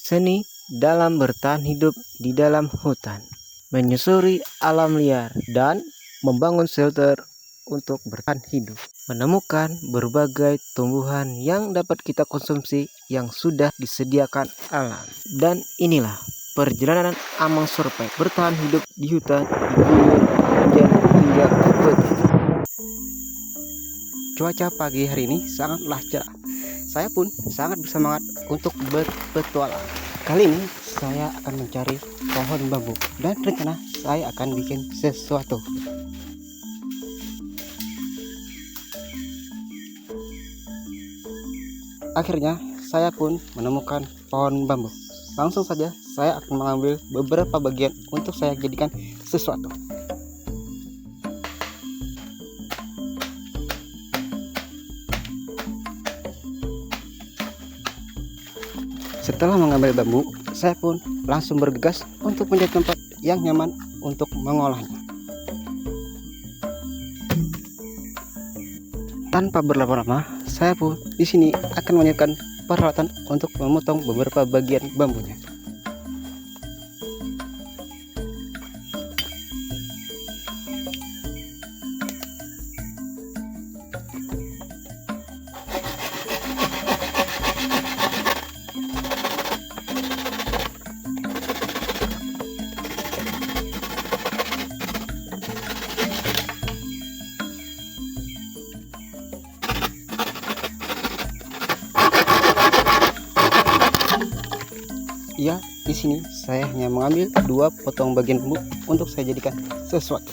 Seni dalam bertahan hidup di dalam hutan, menyusuri alam liar, dan membangun shelter untuk bertahan hidup. Menemukan berbagai tumbuhan yang dapat kita konsumsi yang sudah disediakan alam. Dan inilah perjalanan Amang Survive bertahan hidup di hutan, di gunung, hujan, hingga ke kota. Cuaca pagi hari ini sangatlah cerah. Saya pun sangat bersemangat untuk berpetualang. Kali ini saya akan mencari pohon bambu dan rencana saya akan bikin sesuatu. Akhirnya saya pun menemukan pohon bambu. Langsung saja saya akan mengambil beberapa bagian untuk saya jadikan sesuatu. Setelah mengambil bambu, saya pun langsung bergegas untuk mencari tempat yang nyaman untuk mengolahnya. Tanpa berlama-lama, saya pun di sini akan menyiapkan peralatan untuk memotong beberapa bagian bambunya. Ya, di sini saya hanya mengambil 2 potong bagian bambu untuk saya jadikan sesuatu.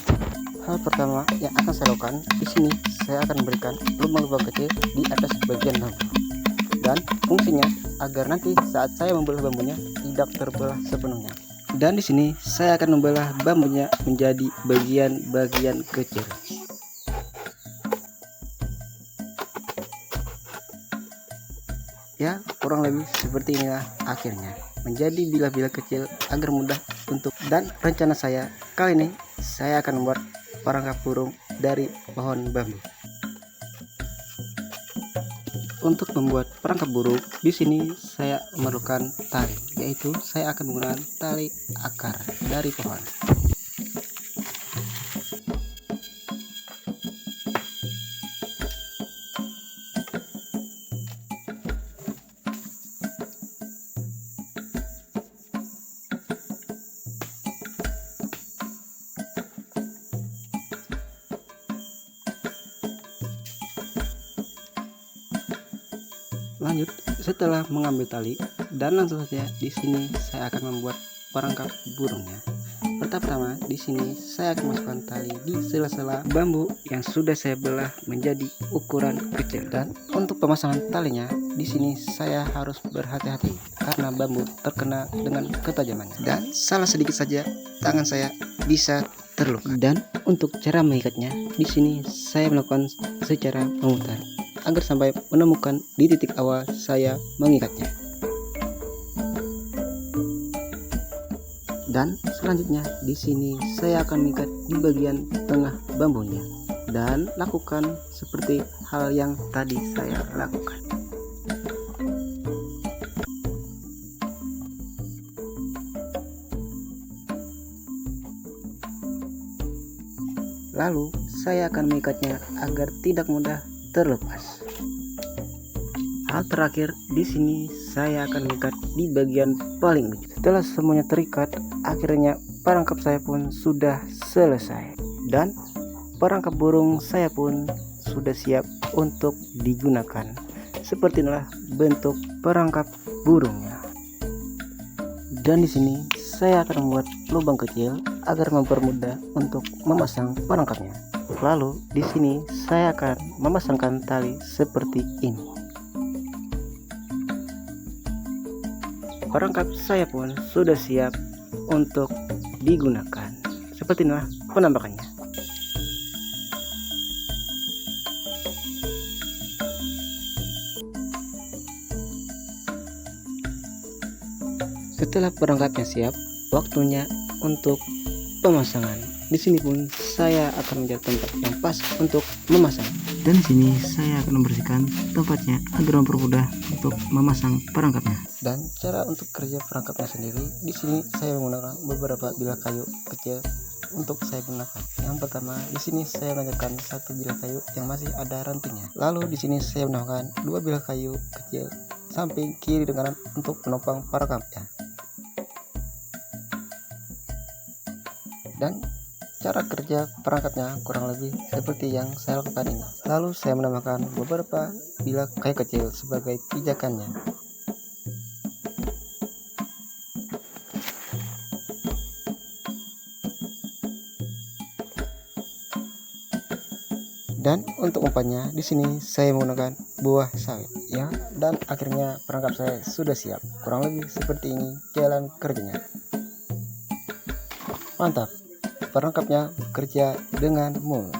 Hal pertama yang akan saya lakukan, di sini saya akan berikan lubang-lubang kecil di atas bagian bambu. Dan fungsinya agar nanti saat saya membelah bambunya tidak terbelah sepenuhnya. Dan di sini saya akan membelah bambunya menjadi bagian-bagian kecil. Ya, kurang lebih seperti inilah akhirnya, menjadi bilah-bilah kecil agar mudah untuk. Dan rencana saya kali ini, saya akan membuat perangkap burung dari pohon bambu. Untuk membuat perangkap burung, di sini saya memerlukan tali, yaitu saya akan menggunakan tali akar dari pohon. Lanjut, setelah mengambil tali dan langsung saja di sini saya akan membuat perangkap burungnya. Pertama, di sini saya akan masukkan tali di sela-sela bambu yang sudah saya belah menjadi ukuran kecil. Dan untuk pemasangan talinya, di sini saya harus berhati-hati karena bambu terkena dengan ketajamannya. Dan salah sedikit saja tangan saya bisa terluka. Dan untuk cara mengikatnya, di sini saya melakukan secara memutar agar sampai menemukan di titik awal saya mengikatnya. Dan selanjutnya di sini saya akan mengikat di bagian tengah bambunya dan lakukan seperti hal yang tadi saya lakukan. Lalu saya akan mengikatnya agar tidak mudah terlepas. Hal terakhir, di sini saya akan mengikat di bagian paling ujung. Setelah semuanya terikat, akhirnya perangkap saya pun sudah selesai dan perangkap burung saya pun sudah siap untuk digunakan. Seperti inilah bentuk perangkap burungnya. Dan di sini saya akan membuat lubang kecil agar mempermudah untuk memasang perangkapnya. Lalu di sini saya akan memasangkan tali seperti ini. Perangkap saya pun sudah siap untuk digunakan. Seperti inilah penampakannya. Setelah perangkapnya siap, waktunya untuk pemasangan. Di sini pun saya akan mencari tempat yang pas untuk memasang. Dan di sini saya akan membersihkan tempatnya agar mempermudah untuk memasang perangkapnya. Dan cara untuk kerja perangkapnya sendiri, di sini saya menggunakan beberapa bilah kayu kecil untuk saya gunakan. Yang pertama, di sini saya menambahkan satu bilah kayu yang masih ada rantingnya. Lalu di sini saya menambahkan dua bilah kayu kecil samping kiri dan kanan untuk menopang perangkapnya. Dan cara kerja perangkapnya kurang lebih seperti yang saya lakukan ini. Lalu saya menambahkan beberapa bilah kayu kecil sebagai pijakannya. Dan untuk umpannya di sini saya menggunakan buah sawit ya, dan akhirnya perangkap saya sudah siap. Kurang lebih seperti ini jalan kerjanya. Mantap. Perangkapnya bekerja dengan mulus.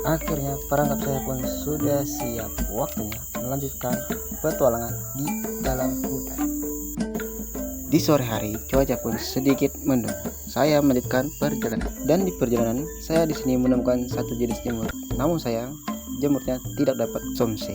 Akhirnya perangkap saya pun sudah siap. Waktunya melanjutkan petualangan di dalam hutan. Di sore hari cuaca pun sedikit mendung. Saya melanjutkan perjalanan, dan di perjalanan saya di sini menemukan satu jenis jamur. Namun sayang, jamurnya tidak dapat somse.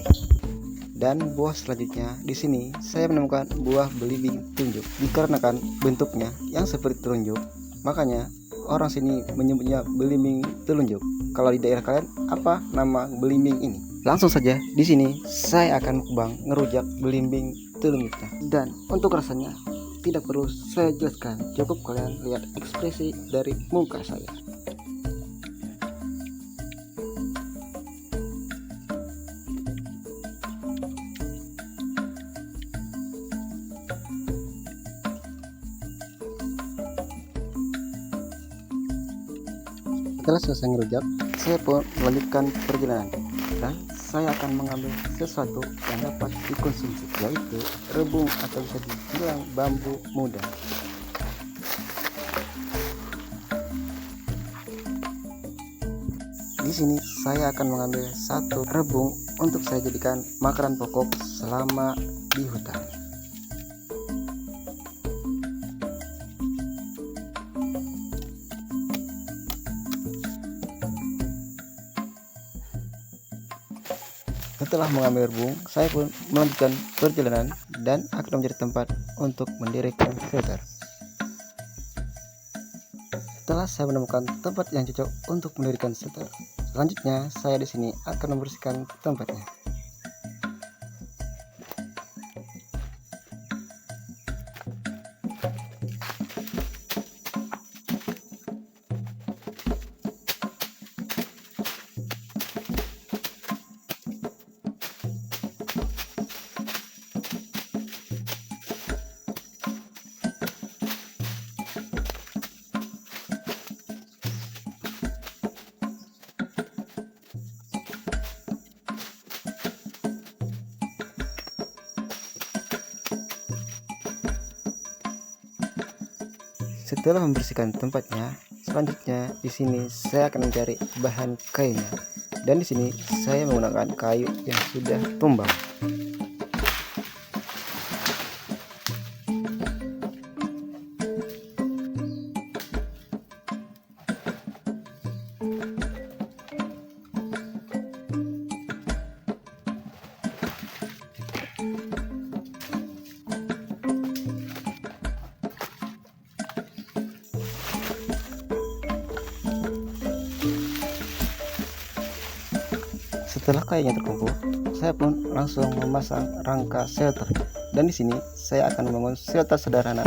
Dan buah selanjutnya di sini saya menemukan buah belimbing telunjuk. Dikarenakan bentuknya yang seperti telunjuk, makanya orang sini menyebutnya belimbing telunjuk. Kalau di daerah kalian apa nama belimbing ini? Langsung saja di sini saya akan mukbang ngerujak belimbing telunjuknya. Dan untuk rasanya tidak perlu saya jelaskan, cukup kalian lihat ekspresi dari muka saya. Setelah selesai ngerujak, saya pun melanjutkan perjalanan, dan saya akan mengambil sesuatu yang dapat dikonsumsi, yaitu rebung atau bisa dibilang bambu muda. Di sini saya akan mengambil satu rebung untuk saya jadikan makanan pokok selama di hutan. Setelah mengambil rebung, saya pun melanjutkan perjalanan dan akan mencari tempat untuk mendirikan shelter. Setelah saya menemukan tempat yang cocok untuk mendirikan shelter, selanjutnya saya di sini akan membersihkan tempatnya. Setelah membersihkan tempatnya, selanjutnya di sini saya akan mencari bahan kayunya. Dan di sini saya menggunakan kayu yang sudah tumbang. Setelah kayunya terkumpul, saya pun langsung memasang rangka shelter. Dan di sini saya akan membangun shelter sederhana.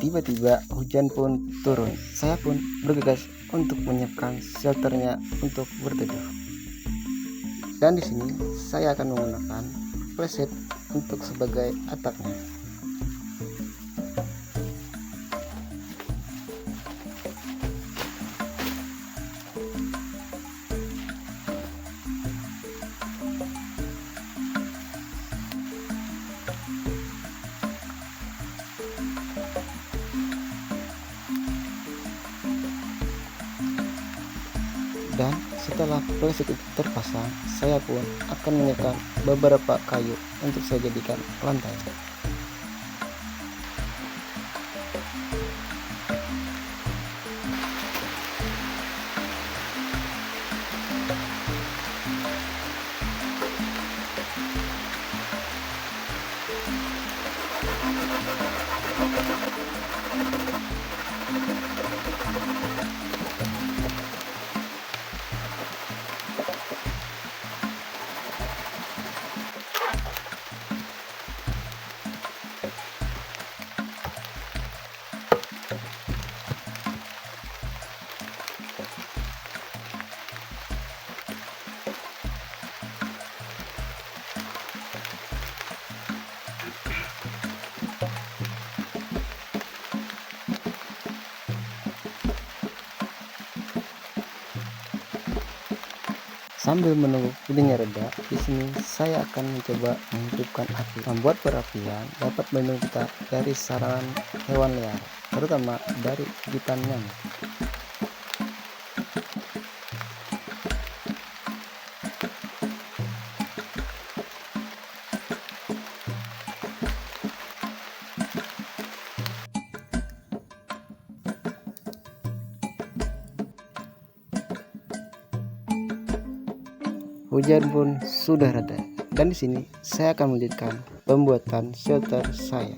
Tiba-tiba hujan pun turun. Saya pun bergegas untuk menyiapkan shelternya untuk berteduh. Dan di sini saya akan menggunakan preset untuk sebagai atapnya. Dan setelah preset itu terpasang, saya pun akan menyiapkan beberapa kayu untuk saya jadikan lantai. Sambil menunggu pudingnya reda, di sini saya akan mencoba menghidupkan api. Membuat perapian dapat melindungi kita dari serangan hewan liar, terutama dari gigitan nyamuk. Hujan pun sudah reda, dan di sini saya akan melanjutkan pembuatan shelter saya.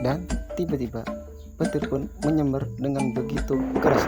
Dan tiba-tiba petir pun menyambar dengan begitu keras.